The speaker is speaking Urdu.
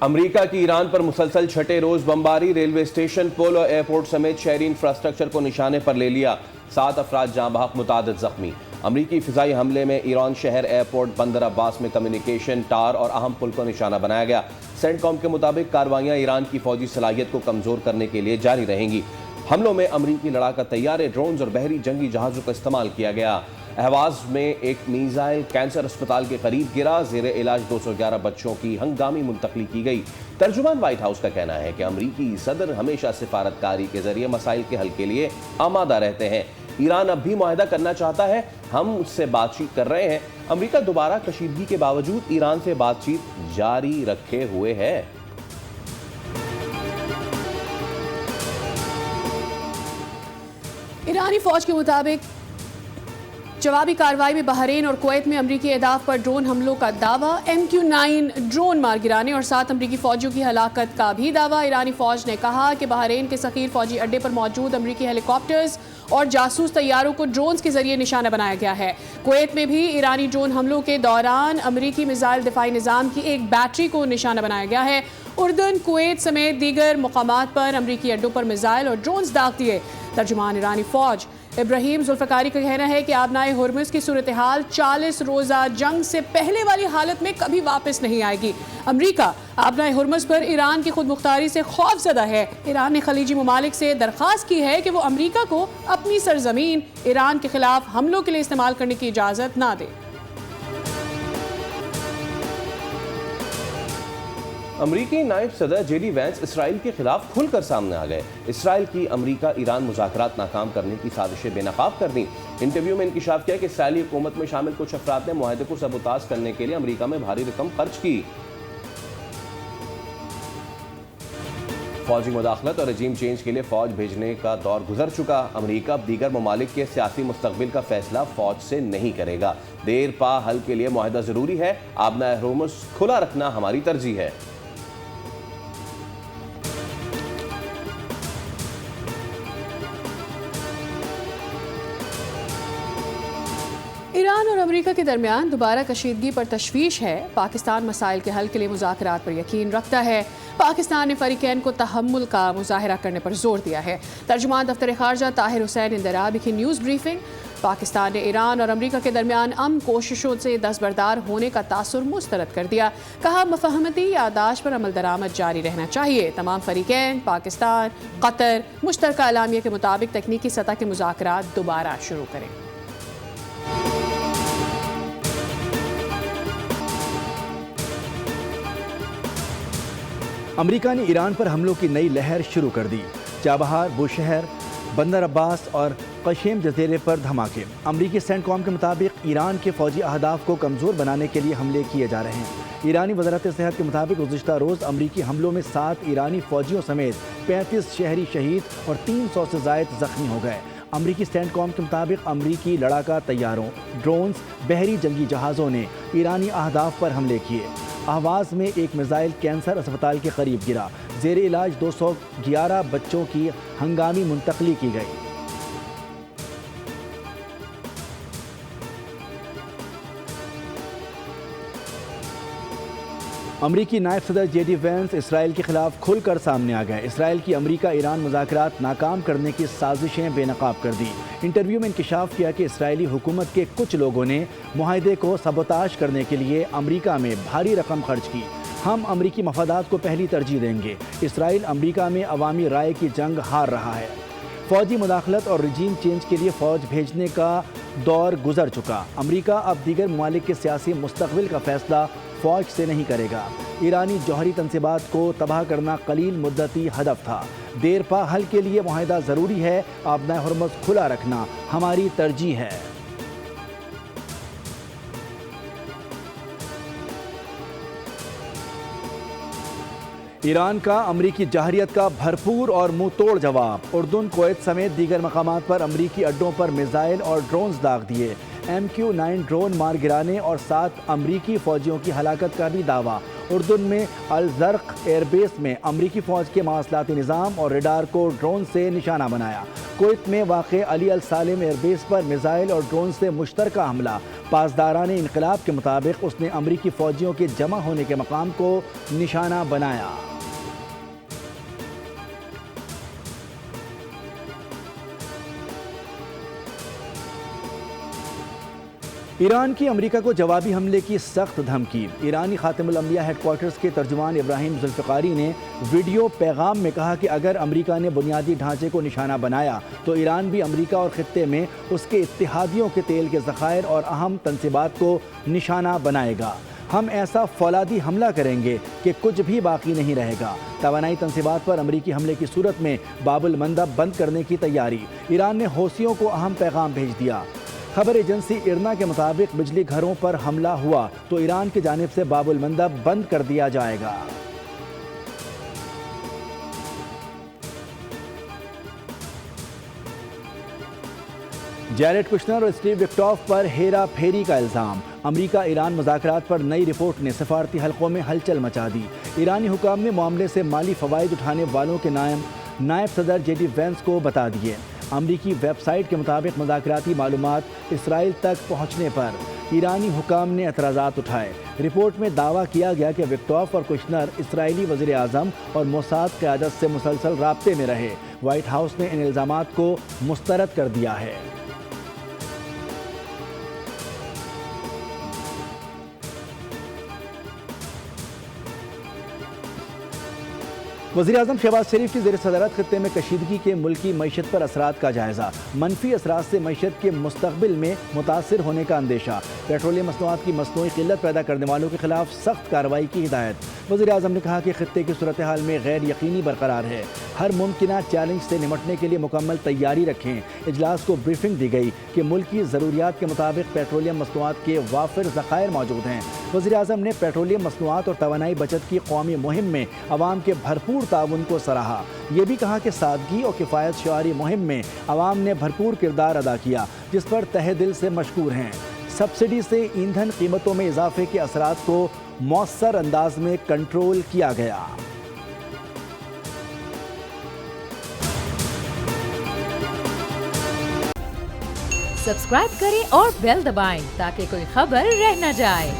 امریکہ کی ایران پر مسلسل چھٹے روز بمباری، ریلوے اسٹیشن، پل اور ایئرپورٹ سمیت شہری انفراسٹرکچر کو نشانے پر لے لیا، 7 افراد جاں بحق، متعدد زخمی۔ امریکی فضائی حملے میں ایران شہر، ایئرپورٹ، بندر عباس میں کمیونیکیشن ٹاور اور اہم پل کو نشانہ بنایا گیا۔ سینٹ کام کے مطابق کارروائیاں ایران کی فوجی صلاحیت کو کمزور کرنے کے لیے جاری رہیں گی۔ حملوں میں امریکی لڑاکا طیارے، ڈرونز اور بحری جنگی جہازوں کا استعمال کیا گیا۔ اہواز میں ایک میزائل کینسر اسپتال کے قریب گرا، زیر علاج 211 بچوں کی ہنگامی منتقلی کی گئی۔ ترجمان وائٹ ہاؤس کا کہنا ہے کہ امریکی صدر ہمیشہ سفارتکاری کے ذریعے مسائل کے حل کے لیے آمادہ رہتے ہیں۔ ایران اب بھی معاہدہ کرنا چاہتا ہے، ہم اس سے بات چیت کر رہے ہیں۔ امریکہ دوبارہ کشیدگی کے باوجود ایران سے بات چیت جاری رکھے ہوئے ہے۔ ایرانی فوج کے مطابق جوابی کارروائی میں بحرین اور کویت میں امریکی اہداف پر ڈرون حملوں کا دعویٰ، MQ-9 ڈرون مار گرانے اور 7 امریکی فوجیوں کی ہلاکت کا بھی دعویٰ۔ ایرانی فوج نے کہا کہ بحرین کے سخیر فوجی اڈے پر موجود امریکی ہیلی کاپٹرز اور جاسوس طیاروں کو ڈرونز کے ذریعے نشانہ بنایا گیا ہے۔ کویت میں بھی ایرانی ڈرون حملوں کے دوران امریکی میزائل دفاعی نظام کی ایک بیٹری کو نشانہ بنایا گیا ہے۔ اردن، کویت سمیت دیگر مقامات پر امریکی اڈوں پر میزائل اور ڈرونز داغ دیے۔ ترجمان ایرانی فوج ابراہیم ذوالفقاری کا کہنا ہے کہ آبنائے ہرمز کی صورتحال 40 روزہ جنگ سے پہلے والی حالت میں کبھی واپس نہیں آئے گی۔ امریکہ آبنائے ہرمز پر ایران کی خود مختاری سے خوف زدہ ہے۔ ایران نے خلیجی ممالک سے درخواست کی ہے کہ وہ امریکہ کو اپنی سرزمین ایران کے خلاف حملوں کے لیے استعمال کرنے کی اجازت نہ دے۔ امریکی نائب صدر جے ڈی وینس اسرائیل کے خلاف کھل کر سامنے آ گئے۔ اسرائیل کی امریکہ ایران مذاکرات ناکام کرنے کی سازشیں بے نقاب کر دیں۔ انٹرویو میں انکشاف کیا کہ اسرائیلی حکومت میں شامل کچھ افراد نے معاہدے کو سبوتاژ کرنے کے لیے امریکہ میں بھاری رقم خرچ کی۔ فوجی مداخلت اور رجیم چینج کے لیے فوج بھیجنے کا دور گزر چکا۔ امریکہ اب دیگر ممالک کے سیاسی مستقبل کا فیصلہ فوج سے نہیں کرے گا۔ دیر پا حل کے لیے معاہدہ ضروری ہے، آبنائے ہرمز کھلا رکھنا ہماری ترجیح ہے۔ ایران اور امریکہ کے درمیان دوبارہ کشیدگی پر تشویش ہے۔ پاکستان مسائل کے حل کے لیے مذاکرات پر یقین رکھتا ہے۔ پاکستان نے فریقین کو تحمل کا مظاہرہ کرنے پر زور دیا ہے۔ ترجمان دفتر خارجہ طاہر حسین اندرابی کی نیوز بریفنگ۔ پاکستان نے ایران اور امریکہ کے درمیان امن کوششوں سے دستبردار ہونے کا تاثر مسترد کر دیا۔ کہا مفاہمتی یادداشت پر عمل درآمد جاری رہنا چاہیے۔ تمام فریقین پاکستان، قطر مشترکہ اعلامیہ کے مطابق تکنیکی سطح کے مذاکرات دوبارہ شروع کریں۔ امریکہ نے ایران پر حملوں کی نئی لہر شروع کر دی۔ چابہار، بوشہر، بندر عباس اور قشیم جزیرے پر دھماکے۔ امریکی سینٹ کام کے مطابق ایران کے فوجی اہداف کو کمزور بنانے کے لیے حملے کیے جا رہے ہیں۔ ایرانی وزارت صحت کے مطابق گزشتہ روز امریکی حملوں میں 7 ایرانی فوجیوں سمیت 35 شہری شہید اور 300 سے زائد زخمی ہو گئے۔ امریکی سینٹ کام کے مطابق امریکی لڑاکا طیاروں، ڈرونز، بحری جنگی جہازوں نے ایرانی اہداف پر حملے کیے۔ اہواز میں ایک میزائل کینسر اسپتال کے قریب گرا، زیر علاج 211 بچوں کی ہنگامی منتقلی کی گئی۔ امریکی نائب صدر جے ڈی وینس اسرائیل کے خلاف کھل کر سامنے آ گئے۔ اسرائیل کی امریکہ ایران مذاکرات ناکام کرنے کی سازشیں بے نقاب کر دی۔ انٹرویو میں انکشاف کیا کہ اسرائیلی حکومت کے کچھ لوگوں نے معاہدے کو سبوتاژ کرنے کے لیے امریکہ میں بھاری رقم خرچ کی۔ ہم امریکی مفادات کو پہلی ترجیح دیں گے۔ اسرائیل امریکہ میں عوامی رائے کی جنگ ہار رہا ہے۔ فوجی مداخلت اور رجیم چینج کے لیے فوج بھیجنے کا دور گزر چکا۔ امریکہ اب دیگر ممالک کے سیاسی مستقبل کا فیصلہ فوج سے نہیں کرے گا۔ ایرانی جوہری تنصیبات کو تباہ کرنا قلیل مدتی ہدف تھا۔ دیر پا حل کے لیے معاہدہ ضروری ہے، آبنائے ہرمز کھلا رکھنا ہماری ترجیح ہے۔ ایران کا امریکی جارحیت کا بھرپور اور منہ توڑ جواب۔ اردن، کویت سمیت دیگر مقامات پر امریکی اڈوں پر میزائل اور ڈرونز داغ دیے۔ MQ-9 ڈرون مار گرانے اور 7 امریکی فوجیوں کی ہلاکت کا بھی دعویٰ۔ اردن میں الزرق ایئر بیس میں امریکی فوج کے مواصلاتی نظام اور ریڈار کو ڈرون سے نشانہ بنایا۔ کویت میں واقع علی السالم ایئر بیس پر میزائل اور ڈرون سے مشترکہ حملہ، پاسداران انقلاب کے مطابق اس نے امریکی فوجیوں کے جمع ہونے کے مقام کو نشانہ بنایا۔ ایران کی امریکہ کو جوابی حملے کی سخت دھمکی۔ ایرانی خاتم الانبیاء ہیڈ کوارٹرز کے ترجمان ابراہیم ذوالفقاری نے ویڈیو پیغام میں کہا کہ اگر امریکہ نے بنیادی ڈھانچے کو نشانہ بنایا تو ایران بھی امریکہ اور خطے میں اس کے اتحادیوں کے تیل کے ذخائر اور اہم تنصیبات کو نشانہ بنائے گا۔ ہم ایسا فولادی حملہ کریں گے کہ کچھ بھی باقی نہیں رہے گا۔ توانائی تنصیبات پر امریکی حملے کی صورت میں باب المندب بند کرنے کی تیاری۔ ایران نے حوثیوں کو اہم پیغام بھیج دیا۔ خبر ایجنسی ارنا کے مطابق بجلی گھروں پر حملہ ہوا تو ایران کی جانب سے باب المندب بند کر دیا جائے گا۔ جیریڈ کشنر اور اسٹیو وکٹوف پر ہیرا پھیری کا الزام۔ امریکہ ایران مذاکرات پر نئی رپورٹ نے سفارتی حلقوں میں ہلچل مچا دی۔ ایرانی حکام نے معاملے سے مالی فوائد اٹھانے والوں کے نائب صدر جے ڈی وینس کو بتا دیے۔ امریکی ویب سائٹ کے مطابق مذاکراتی معلومات اسرائیل تک پہنچنے پر ایرانی حکام نے اعتراضات اٹھائے۔ رپورٹ میں دعویٰ کیا گیا کہ وکٹوف اور کشنر اسرائیلی وزیر اعظم اور موساد قیادت سے مسلسل رابطے میں رہے۔ وائٹ ہاؤس نے ان الزامات کو مسترد کر دیا ہے۔ وزیراعظم شہباز شریف کی زیر صدارت خطے میں کشیدگی کے ملکی معیشت پر اثرات کا جائزہ۔ منفی اثرات سے معیشت کے مستقبل میں متاثر ہونے کا اندیشہ۔ پیٹرولیم مصنوعات کی مصنوعی قلت پیدا کرنے والوں کے خلاف سخت کارروائی کی ہدایت۔ وزیراعظم نے کہا کہ خطے کی صورتحال میں غیر یقینی برقرار ہے، ہر ممکنہ چیلنج سے نمٹنے کے لیے مکمل تیاری رکھیں۔ اجلاس کو بریفنگ دی گئی کہ ملکی ضروریات کے مطابق پیٹرولیم مصنوعات کے وافر ذخائر موجود ہیں۔ وزیراعظم نے پیٹرولیم مصنوعات اور توانائی بچت کی قومی مہم میں عوام کے بھرپور تعاون کو سراہا۔ یہ بھی کہا کہ سادگی اور کفایت شعاری مہم میں عوام نے بھرپور کردار ادا کیا، جس پر تہہ دل سے مشکور ہیں۔ سبسڈی سے ایندھن قیمتوں میں اضافے کے اثرات کو مؤثر انداز میں کنٹرول کیا گیا۔ سبسکرائب کریں اور بیل دبائیں تاکہ کوئی خبر رہ نہ جائے۔